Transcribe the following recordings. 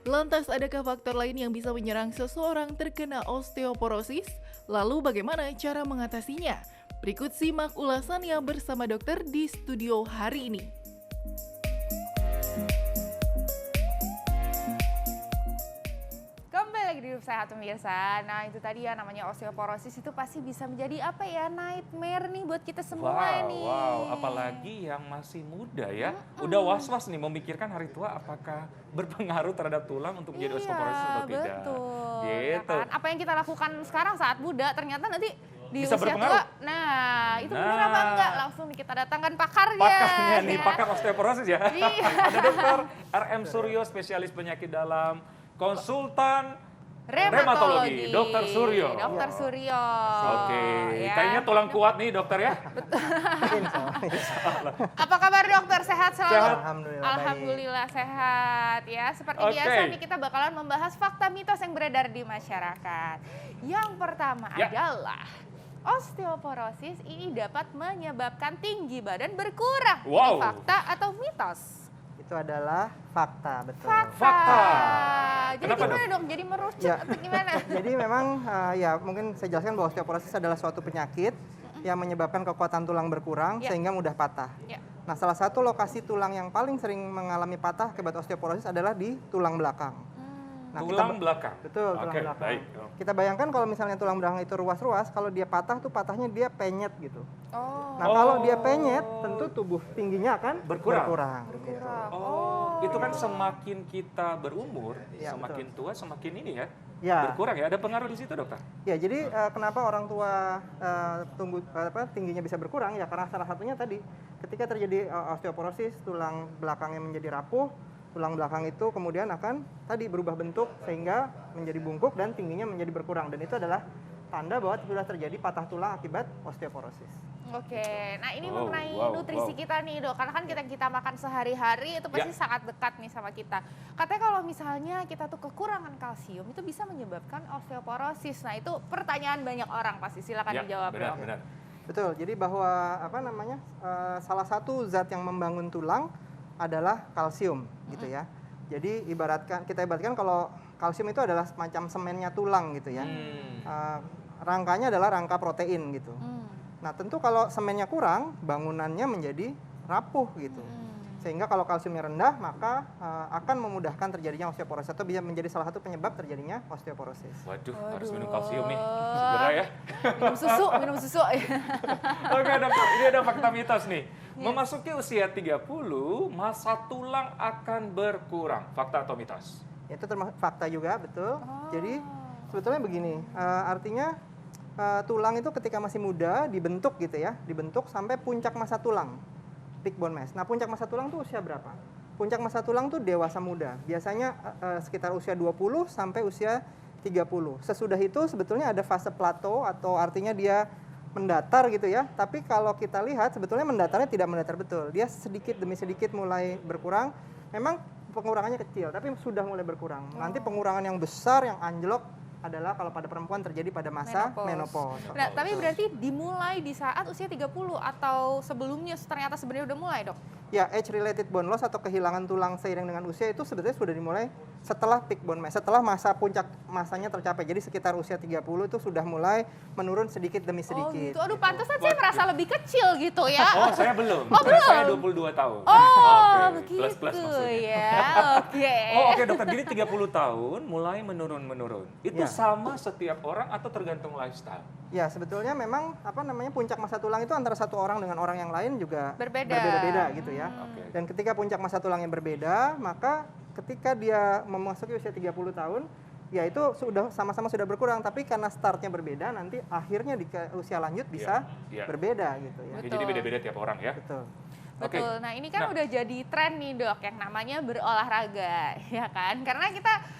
Lantas adakah faktor lain yang bisa menyerang seseorang terkena osteoporosis? Lalu bagaimana cara mengatasinya? Berikut simak ulasannya bersama dokter di studio hari ini. Kembali lagi di Hidup Sehat pemirsa. Nah itu tadi ya namanya osteoporosis itu pasti bisa menjadi apa ya, nightmare nih buat kita semua nih. Wow, apalagi yang masih muda ya. Udah was-was nih memikirkan hari tua apakah berpengaruh terhadap tulang untuk menjadi osteoporosis atau tidak. Betul. Ya Gitu. kan? Apa yang kita lakukan sekarang saat muda ternyata nanti di Bisa usia berpengaruh. tua. Nah, itu benar apa enggak? Langsung nih kita datangkan pakarnya. Pakarnya nih, ya. pakar osteoporosis ya. Iya. Ada dokter RM Suryo, spesialis penyakit dalam, konsultan Rheumatologi, Dr. Suryo. Dr. Suryo. Oke, Ya. kayaknya tulang kuat nih dokter ya. Apa kabar dokter? Sehat selalu? Sehat. Alhamdulillah, baik. Alhamdulillah sehat ya. Seperti Oke. biasa nih kita bakalan membahas fakta mitos yang beredar di masyarakat. Yang pertama Ya. adalah osteoporosis ini dapat menyebabkan tinggi badan berkurang. Ini Wow. fakta atau mitos? Itu adalah fakta, betul. Fakta. Jadi Kenapa, gimana dong? Jadi merucut Ya. atau gimana? Jadi memang ya mungkin saya jelaskan bahwa osteoporosis adalah suatu penyakit yang menyebabkan kekuatan tulang berkurang Ya. sehingga mudah patah. Ya. Nah, salah satu lokasi tulang yang paling sering mengalami patah akibat osteoporosis adalah di tulang belakang. Nah, Tulang belakang. Betul, tulang Oke, belakang. baik. Kita bayangkan kalau misalnya tulang belakang itu ruas-ruas, kalau dia patah tuh patahnya dia penyet gitu. Oh. Nah, kalau dia penyet, tentu tubuh tingginya akan Berkurang. gitu. Oh, itu kan semakin kita berumur, Ya, semakin tua semakin ini ya. Ya. Berkurang ya. Ada pengaruh di situ, dokter? Ya, jadi kenapa orang tua tingginya bisa berkurang? Ya karena salah satunya tadi ketika terjadi osteoporosis, tulang belakangnya menjadi rapuh, tulang belakang itu kemudian akan tadi berubah bentuk sehingga menjadi bungkuk dan tingginya menjadi berkurang, dan itu adalah tanda bahwa sudah terjadi patah tulang akibat osteoporosis. Oke, nah ini Wow, mengenai wow, nutrisi wow. kita nih dok, karena kan kita makan sehari-hari itu pasti sangat dekat nih sama kita. Katanya kalau misalnya kita tuh kekurangan kalsium itu bisa menyebabkan osteoporosis. Nah itu pertanyaan banyak orang pasti, silakan dijawab benar, dok. benar. Betul. Jadi bahwa salah satu zat yang membangun tulang adalah kalsium gitu ya. Jadi kita ibaratkan kalau kalsium itu adalah semacam semennya tulang gitu ya. Rangkanya adalah rangka protein gitu. Nah, tentu kalau semennya kurang, bangunannya menjadi rapuh gitu. Sehingga kalau kalsiumnya rendah, maka akan memudahkan terjadinya osteoporosis atau bisa menjadi salah satu penyebab terjadinya osteoporosis. Waduh, harus minum kalsium nih. Segera ya. Minum susu. Oke, dokter, ini ada fakta mitos nih. Memasuki usia 30, massa tulang akan berkurang. Fakta atau mitos? Itu termasuk fakta juga, betul. Jadi sebetulnya begini, artinya tulang itu ketika masih muda dibentuk gitu ya, dibentuk sampai puncak massa tulang, peak bone mass. Nah, puncak massa tulang tuh usia berapa? Puncak massa tulang tuh dewasa muda, biasanya sekitar usia 20 sampai usia 30. Sesudah itu sebetulnya ada fase plateau atau artinya dia mendatar gitu ya. Tapi kalau kita lihat sebetulnya mendatarnya tidak mendatar betul. Dia sedikit demi sedikit mulai berkurang. Memang pengurangannya kecil, tapi sudah mulai berkurang. Nanti pengurangan yang besar, yang anjlok adalah kalau pada perempuan terjadi pada masa menopause. Nah, tapi berarti dimulai di saat usia 30 atau sebelumnya ternyata sebenarnya udah mulai dok? Ya, age related bone loss atau kehilangan tulang seiring dengan usia itu sebetulnya sudah dimulai setelah peak bone mass, setelah masa puncak masanya tercapai. Jadi sekitar usia 30 itu sudah mulai menurun sedikit demi Oh sedikit. gitu, aduh pantesan saya merasa lebih kecil gitu ya. Oh, saya belum. Oh, belum? Saya 22 tahun. Oh, Oke, begitu plus maksudnya. ya. Oke. Oh, oke dokter. Jadi 30 tahun mulai menurun. Itu Ya. sama setiap orang atau tergantung lifestyle? Ya, sebetulnya memang puncak massa tulang itu antara satu orang dengan orang yang lain juga Berbeda. berbeda-beda gitu ya. Oke. Dan ketika puncak massa tulangnya berbeda, maka ketika dia memasuki usia 30 tahun, ya itu sama-sama sudah berkurang, tapi karena startnya berbeda, nanti akhirnya di usia lanjut bisa Iya. berbeda gitu ya. Oke, Betul. jadi beda-beda tiap orang ya. Betul. Betul. Oke. Nah, ini kan Nah. udah jadi tren nih, Dok, yang namanya berolahraga, ya kan? Karena kita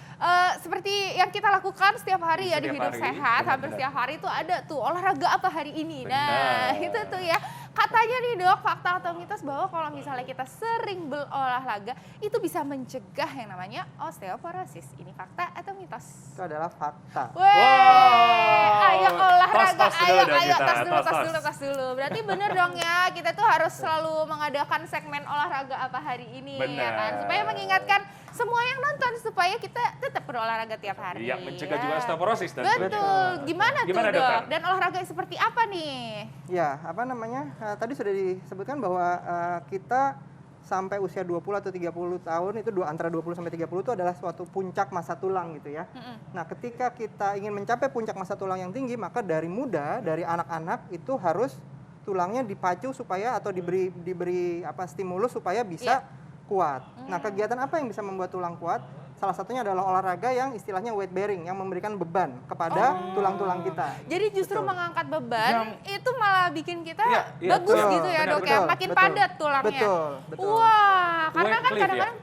seperti yang kita lakukan setiap hari ya di Setiap Hidup hari, Sehat, hampir benar-benar. setiap hari itu ada tuh olahraga apa hari ini. Nah, Benar. itu tuh ya. Katanya nih, Dok, fakta atau mitos bahwa kalau misalnya kita sering berolahraga itu bisa mencegah yang namanya osteoporosis. Ini fakta atau mitos? Itu adalah fakta. Weh, ayo olahraga, Tas dulu ayo, dong ayo, kita, tas dulu. Berarti bener dong ya, kita tuh harus selalu mengadakan segmen olahraga apa hari ini, ya kan? Benar. Supaya mengingatkan semua yang nonton supaya kita tetap berolahraga tiap hari. Iya, mencegah ya. juga osteoporosis tentunya. Betul. Gimana tuh, Gimana, Dok? Dokter? Dan olahraga seperti apa nih? Ya, apa namanya? Tadi sudah disebutkan bahwa kita sampai usia 20 atau 30 tahun itu antara 20 sampai 30 itu adalah suatu puncak masa tulang gitu ya. Nah, ketika kita ingin mencapai puncak masa tulang yang tinggi, maka dari muda, dari anak-anak itu harus tulangnya dipacu supaya atau diberi stimulus supaya bisa kuat. Nah, kegiatan apa yang bisa membuat tulang kuat? Salah satunya adalah olahraga yang istilahnya weight bearing, yang memberikan beban kepada tulang-tulang kita. Jadi justru Betul. mengangkat beban itu malah bikin kita Iya, bagus betul. gitu ya, Benar, Dok ya, betul, makin betul. padat tulangnya. Betul. Wah, karena Weight kan cliff, kadang-kadang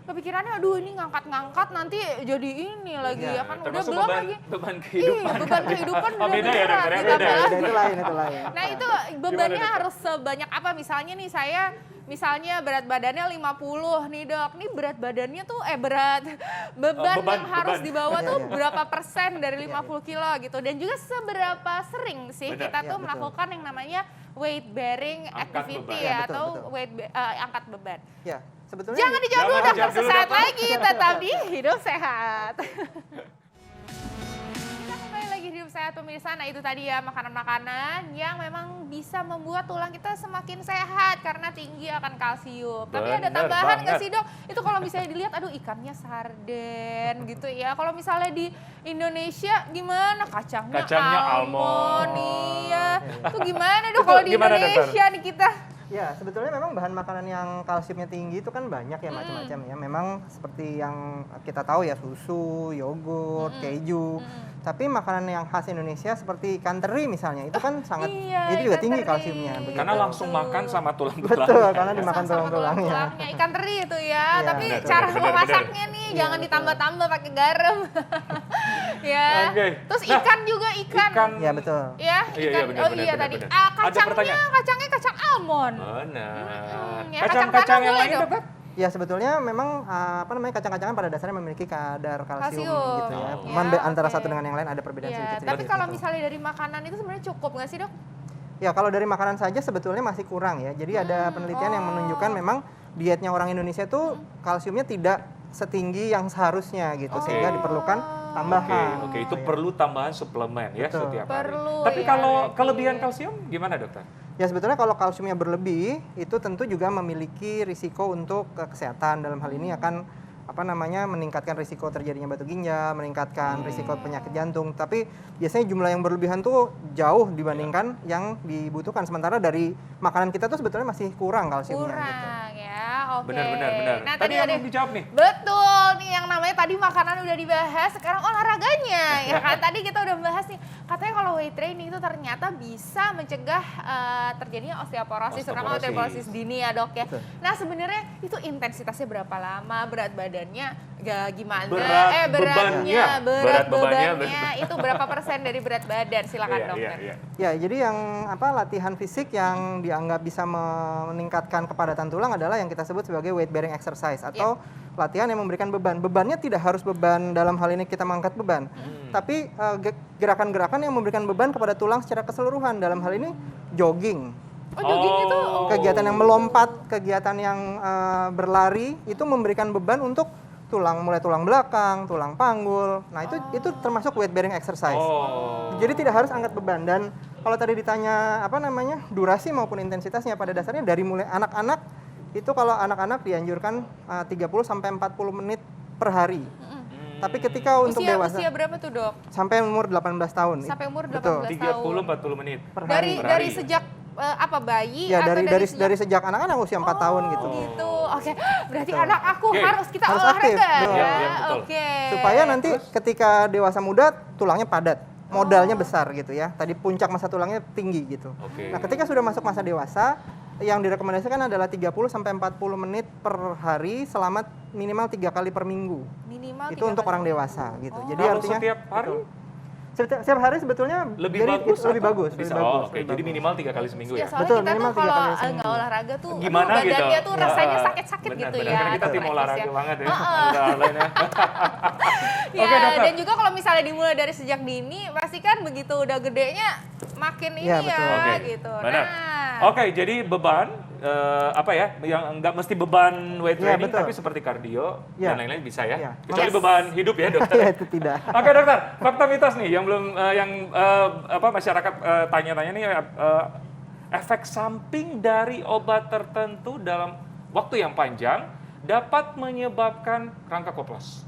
kepikirannya aduh ini ngangkat-ngangkat nanti jadi ini lagi Iya, ya kan udah Termasuk belum beban, lagi. beban Iya, kehidupan. beban kehidupan Oh, beda ya, Dokter, ya? ditambah Beda ya? lagi. Itu lain. Nah, itu bebannya Dokter? harus sebanyak apa? Misalnya nih saya berat badannya 50 nih, Dok. Nih berat badannya tuh beban yang harus dibawa Iya, tuh iya. berapa persen dari 50 kilo gitu. Dan juga seberapa sering sih Benar. kita Iya, tuh betul. melakukan yang namanya weight bearing Angkat activity beban. ya, Iya, betul, atau betul. angkat beban. Ya, sebetulnya Jangan dijawab dulu, Jangan Dokter, dijawab dulu, sesaat Dokter. lagi tetap di Hidup Sehat. Kita kembali lagi di Hidup Sehat pemirsa. Nah, itu tadi ya makanan-makanan yang memang bisa membuat tulang kita semakin sehat karena tinggi akan kalsium. Tapi ada Bener tambahan nggak banget. sih, Dok? Itu kalau misalnya dilihat aduh ikannya sarden gitu ya. Kalau misalnya di Indonesia gimana? Kacangnya almond. Iya. Itu gimana, Dok, Itu kalau di gimana, Dokter? Indonesia nih kita? ya sebetulnya memang bahan makanan yang kalsiumnya tinggi itu kan banyak ya macam-macam ya. Memang seperti yang kita tahu ya susu, yogurt, keju. Tapi makanan yang khas Indonesia seperti ikan teri misalnya itu kan sangat iya, itu juga ikan tinggi teri. kalsiumnya. begitu. Karena langsung makan sama tulang-tulang. Betul, karena dimakan Sama tulang-tulangnya. tulang-tulangnya. Ikan teri itu ya, Iya, tapi betul. cara Benar, memasaknya nih Iya, jangan betul. ditambah-tambah pakai garam. Ya. Oke. Terus Nah, ikan juga ikan. Ya betul. Ya, Iya, ikan. benar, Oh benar, iya benar, tadi. benar. Ah, Ada pertanyaan. kacangnya kacang almond. Benar. Ya, Kacang-kacang yang boleh lain, dong. Dokter? Ya sebetulnya memang kacang-kacangan pada dasarnya memiliki kadar kalsium, Kalsium. gitu ya. Oh. Cuman Ya, antara oke. satu dengan yang lain ada perbedaan Iya, sedikit. tapi sedikit kalau gitu. misalnya dari makanan itu sebenarnya cukup nggak sih, Dok? Ya kalau dari makanan saja sebetulnya masih kurang ya. Jadi ada penelitian yang menunjukkan memang dietnya orang Indonesia itu kalsiumnya tidak setinggi yang seharusnya gitu, sehingga diperlukan Oke, tambahan. oke, itu Ya. perlu tambahan suplemen ya Betul. setiap hari. Perlu, Tapi ya, kalau berarti. kelebihan kalsium gimana, Dokter? Ya sebetulnya kalau kalsiumnya berlebih itu tentu juga memiliki risiko untuk kesehatan. Dalam hal ini akan meningkatkan risiko terjadinya batu ginjal, meningkatkan risiko penyakit jantung. Tapi biasanya jumlah yang berlebihan tuh jauh dibandingkan yang dibutuhkan. Sementara dari makanan kita tuh sebetulnya masih kurang kalsiumnya. Gitu. Kurang ya, oke. Benar, benar, benar. Nah, Tadi yang ada belum dijawab nih. betul nih yang namanya tadi makanan udah dibahas, sekarang olahraganya ya kan. Tadi kita udah bahas nih, katanya kalau weight training itu ternyata bisa mencegah terjadinya osteoporosis, terutama osteoporosis dini ya, Dok ya. Betul. Nah, sebenarnya itu intensitasnya berapa lama, berat badannya gimana? Berat beratnya, bebannya. bebannya itu berapa persen dari berat badan? Silakan, Iya, Dokter. iya. Ya, jadi yang latihan fisik yang dianggap bisa meningkatkan kepadatan tulang adalah yang kita sebut sebagai weight bearing exercise atau latihan yang memberikan beban. Bebannya tidak harus beban dalam hal ini kita mengangkat beban, tapi gerakan-gerakan yang memberikan beban kepada tulang secara keseluruhan. Dalam hal ini jogging, Oh, jogging itu kegiatan yang melompat, kegiatan yang berlari itu memberikan beban untuk mulai tulang belakang, tulang panggul. Nah, itu termasuk weight bearing exercise. Oh. Jadi tidak harus angkat beban. Dan kalau tadi ditanya durasi maupun intensitasnya, pada dasarnya dari mulai anak-anak itu kalau anak-anak dianjurkan 30 sampai 40 menit per hari. Tapi ketika untuk dewasa usia berapa tuh, Dok? sampai umur 18 tahun. Sampai umur 18 Betul. tahun. 30-40 menit. Per hari. Dari sejak bayi Ya, atau dari sejak anak-anak usia 4 tahun gitu. Gitu. Oke. Berarti Betul. anak aku Oke. harus kita Harus olahraga aktif, betul. ya. Iya, betul. Oke. Supaya nanti ketika dewasa muda tulangnya padat, modalnya besar gitu ya. Tadi puncak masa tulangnya tinggi gitu. Oke. Nah, ketika sudah masuk masa dewasa, yang direkomendasikan adalah 30 sampai 40 menit per hari selama minimal 3 kali per minggu. Minimal Itu 3 untuk kali. orang dewasa gitu. Jadi Kalau artinya setiap hari? betul. Setiap hari sebetulnya Lebih jadi bagus? lebih atau bagus. Bisa. lebih bagus, Oke, lebih jadi bagus. minimal 3 kali seminggu Ya, ya? soalnya Betul, kita minimal tuh 3 kalau kali seminggu. nggak olahraga tuh Gimana aduh, gitu? badannya tuh rasanya Ah, sakit-sakit benar, gitu benar. ya. Karena kita tim Refleks olahraga ya. banget ya. Heeh. Udah lainnya. Ya, Oke, Dokter. dan juga kalau misalnya dimulai dari sejak dini, pasti kan begitu udah gedenya makin ini Iya, ya, betul. Oke, gitu. benar. Nah, Oke, jadi beban apa ya, yang nggak mesti beban weight Iya, training, betul. tapi seperti kardio Iya. dan lain-lain bisa ya. Iya. Kecuali Yes. beban hidup ya dokter. Ya, itu tidak. Oke dokter, fakta mitos nih yang belum apa masyarakat tanya-tanya nih efek samping dari obat tertentu dalam waktu yang panjang dapat menyebabkan rangka kropos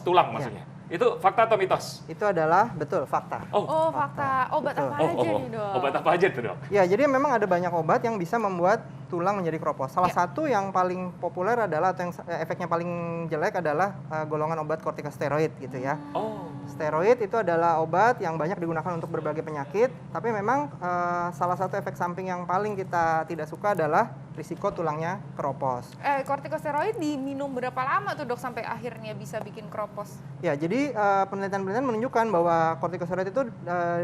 tulang maksudnya. Itu fakta atau mitos? Itu adalah betul fakta. Oh, fakta. Obat Betul. apa aja nih, Dok? Obat apa aja tuh dok? Ya, jadi memang ada banyak obat yang bisa membuat tulang menjadi kropos. Salah satu yang paling populer adalah atau yang efeknya paling jelek adalah golongan obat kortikosteroid gitu ya. Oh. Steroid itu adalah obat yang banyak digunakan untuk berbagai penyakit, tapi memang salah satu efek samping yang paling kita tidak suka adalah risiko tulangnya keropos. Kortikosteroid diminum berapa lama tuh, Dok, sampai akhirnya bisa bikin kropos? Ya, jadi penelitian-penelitian menunjukkan bahwa kortikosteroid itu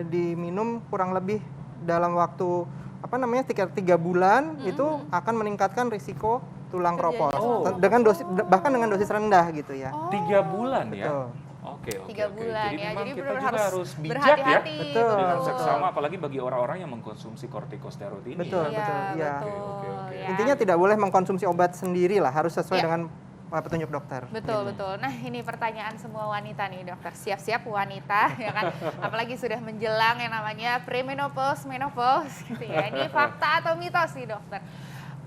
diminum kurang lebih dalam waktu apa namanya sekitar 3 bulan itu akan meningkatkan risiko tulang Terjadi keropos kropos. dengan dosis bahkan dengan dosis rendah gitu ya. 3 bulan ya? Betul. Oke, 3 bulan Jadi ya. memang Jadi kita benar-benar juga harus bijak ya berhati-hati. Betul. dengan Betul. seksama, apalagi bagi orang-orang yang mengkonsumsi kortikosteroid ini. Betul, ya. betul. Iya. betul. Oke. Ya. Intinya tidak boleh mengkonsumsi obat sendiri lah, harus sesuai Ya. dengan petunjuk dokter. Betul, betul. Nah, ini pertanyaan semua wanita nih, Dokter. Siap-siap wanita, ya kan? Apalagi sudah menjelang yang namanya premenopause, menopause gitu ya. Ini fakta atau mitos nih, Dokter?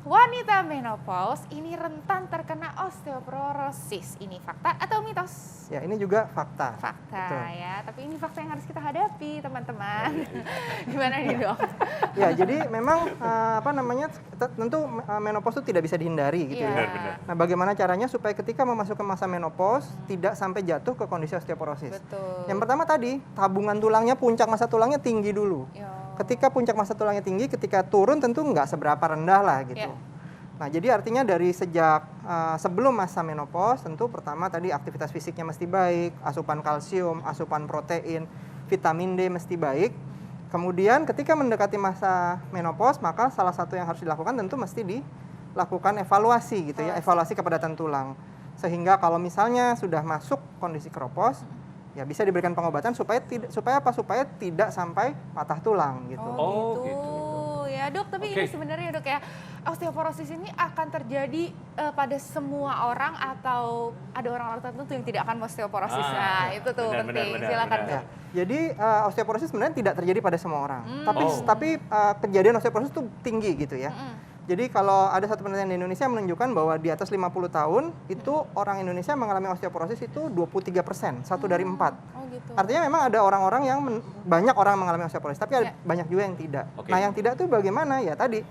Wanita menopause ini rentan terkena osteoporosis. Ini fakta atau mitos? Ya, ini juga fakta. Fakta Betul. ya, tapi ini fakta yang harus kita hadapi, teman-teman. Gimana nih, Dok? Ya, jadi memang apa namanya tentu menopause itu tidak bisa dihindari gitu Iya. ya. Benar. Nah, bagaimana caranya supaya ketika memasuki masa menopause tidak sampai jatuh ke kondisi osteoporosis? Betul. Yang pertama tadi, tabungan tulangnya, puncak masa tulangnya tinggi dulu. Yo. Ketika puncak masa tulangnya tinggi, ketika turun tentu nggak seberapa rendah lah gitu. Ya. Nah, jadi artinya dari sejak sebelum masa menopause, tentu pertama tadi aktivitas fisiknya mesti baik, asupan kalsium, asupan protein, vitamin D mesti baik. Kemudian ketika mendekati masa menopause, maka salah satu yang harus dilakukan tentu mesti dilakukan evaluasi gitu ya, evaluasi kepadatan tulang. Sehingga kalau misalnya sudah masuk kondisi kropos, ya bisa diberikan pengobatan supaya tidak sampai patah tulang gitu. Oh, gitu. gitu. Ya, Dok, tapi Oke. ini sebenarnya, Dok, ya, osteoporosis ini akan terjadi pada semua orang atau ada orang-orang tertentu yang tidak akan osteoporosis? Nah, itu tuh benar, penting. benar, Silakan, benar. Dok. Ya, jadi osteoporosis sebenarnya tidak terjadi pada semua orang. Tapi Oh. kejadian osteoporosis itu tinggi gitu ya. Mm-mm. Jadi kalau ada satu penelitian di Indonesia menunjukkan bahwa di atas 50 tahun itu orang Indonesia mengalami osteoporosis itu 23%, 1 dari 4. Oh, gitu. Artinya memang ada orang-orang yang banyak orang mengalami osteoporosis, tapi ada Ya. banyak juga yang tidak. Oke. Nah, yang tidak tuh bagaimana? Ya tadi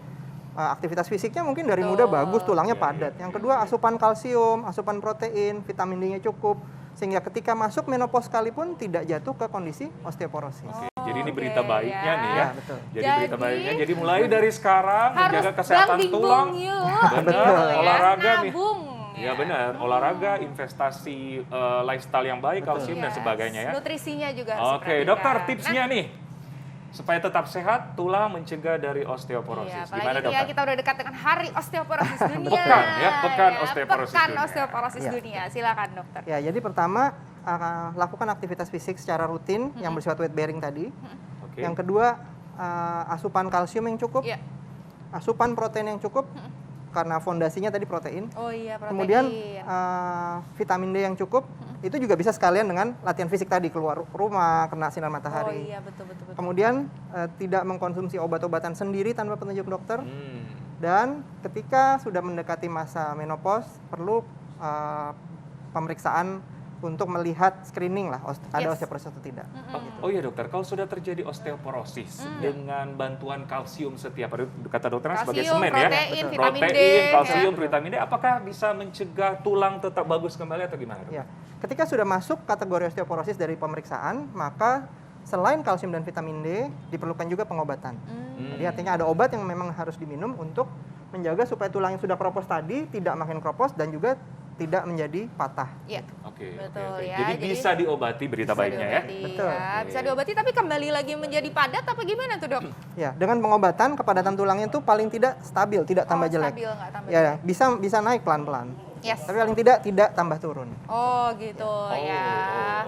aktivitas fisiknya mungkin dari Betul. muda bagus, tulangnya Iya, padat. Yang kedua asupan kalsium, asupan protein, vitamin D-nya cukup sehingga ketika masuk menopause sekalipun tidak jatuh ke kondisi osteoporosis. Oke, jadi ini Oke, berita baiknya ya. nih ya. Ya, betul. Jadi berita Jadi- baiknya. Jadi mulai dari sekarang Harus menjaga kesehatan tulang. yuk. Benar, Gitu ya. olahraga nih. Nabung. Ya benar, olahraga, investasi lifestyle yang baik, Betul. kalsium dan Yes. sebagainya ya. Nutrisinya juga harus Oke, diperhatikan. dokter Nah, tipsnya nih. Supaya tetap sehat, tulang mencegah dari osteoporosis. Iya, Gimana apalagi dokter? kita udah dekat dengan Hari Osteoporosis Dunia. Pekan ya, Pekan Osteoporosis Pekan Dunia. Osteoporosis Iya. Dunia. Silakan, dokter. Ya, jadi pertama lakukan aktivitas fisik secara rutin yang bersifat weight bearing tadi. Oke. Yang kedua asupan kalsium yang cukup, Iya. asupan protein yang cukup karena fondasinya tadi protein. Oh iya, protein. Kemudian vitamin D yang cukup. Itu juga bisa sekalian dengan latihan fisik tadi, keluar rumah, kena sinar Oh matahari. iya, betul. Kemudian tidak mengkonsumsi obat-obatan sendiri tanpa petunjuk dokter. Hmm. Dan ketika sudah mendekati masa menopause perlu pemeriksaan untuk melihat screening lah ada Yes. osteoporosis atau tidak. Oh iya dokter, kalau sudah terjadi osteoporosis dengan bantuan kalsium setiap hari, kata dokter kan sebagai Kalsium, semen ya, protein, Betul. vitamin D. protein, kalsium, ya. vitamin D, apakah bisa mencegah tulang tetap bagus kembali atau gimana? Dok? Ya, ketika sudah masuk kategori osteoporosis dari pemeriksaan, maka selain kalsium dan vitamin D diperlukan juga pengobatan. Jadi artinya ada obat yang memang harus diminum untuk menjaga supaya tulang yang sudah kropos tadi tidak makin kropos dan juga tidak menjadi patah. Iya. Oke, Betul oke. ya, Jadi jadi bisa diobati berita baiknya ya. Diobati, Betul. Bisa diobati, tapi kembali lagi menjadi padat apa gimana tuh, Dok? Ya, dengan pengobatan kepadatan tulangnya itu paling tidak stabil, tidak tambah jelek. Stabil, nggak tambah Ya, jelek. bisa naik pelan-pelan. Yes. Tapi paling tidak tambah turun. Oh gitu ya.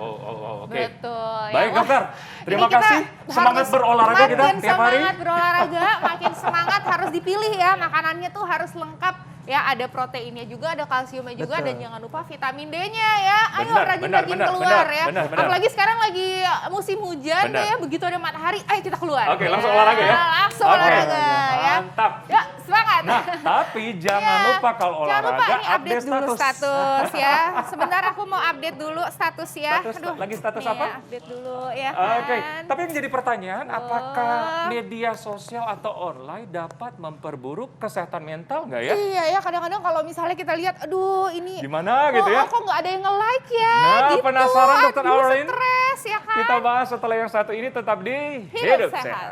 Oke. Betul. Baik Wah, dokter, terima ini kita kasih. Semangat harus berolahraga kita makin tiap hari. Semangat berolahraga, makin semangat harus harus dipilih ya, makanannya tuh harus lengkap. Ya, ada proteinnya juga, ada kalsiumnya juga, Betul. dan jangan lupa vitamin D-nya ya. Ayo Benar, rajin-rajin benar, keluar ya. benar. Apalagi sekarang lagi musim hujan Benar. deh ya, begitu ada matahari, ayo kita keluar. Oke, langsung olahraga ya? Langsung Oke. olahraga ya. Mantap. Ya, semangat. Nah, tapi jangan Ya. lupa kalau Jangan lupa olahraga ini update dulu status ya. Sebentar aku mau update dulu status ya. Status, lagi status nih apa? ya, update dulu ya. Oke, kan. tapi yang jadi pertanyaan, Oh. apakah media sosial atau online dapat memperburuk kesehatan mental nggak ya? Iya ya, kadang-kadang kalau misalnya kita lihat, aduh ini Di mana gitu ya? kok nggak ada yang nge-like ya? Nah, gitu. penasaran, Dr. Aduh, Aurin? stres ya kan? Kita bahas setelah yang satu ini, tetap di Hidup Hidup Sehat. Sehat.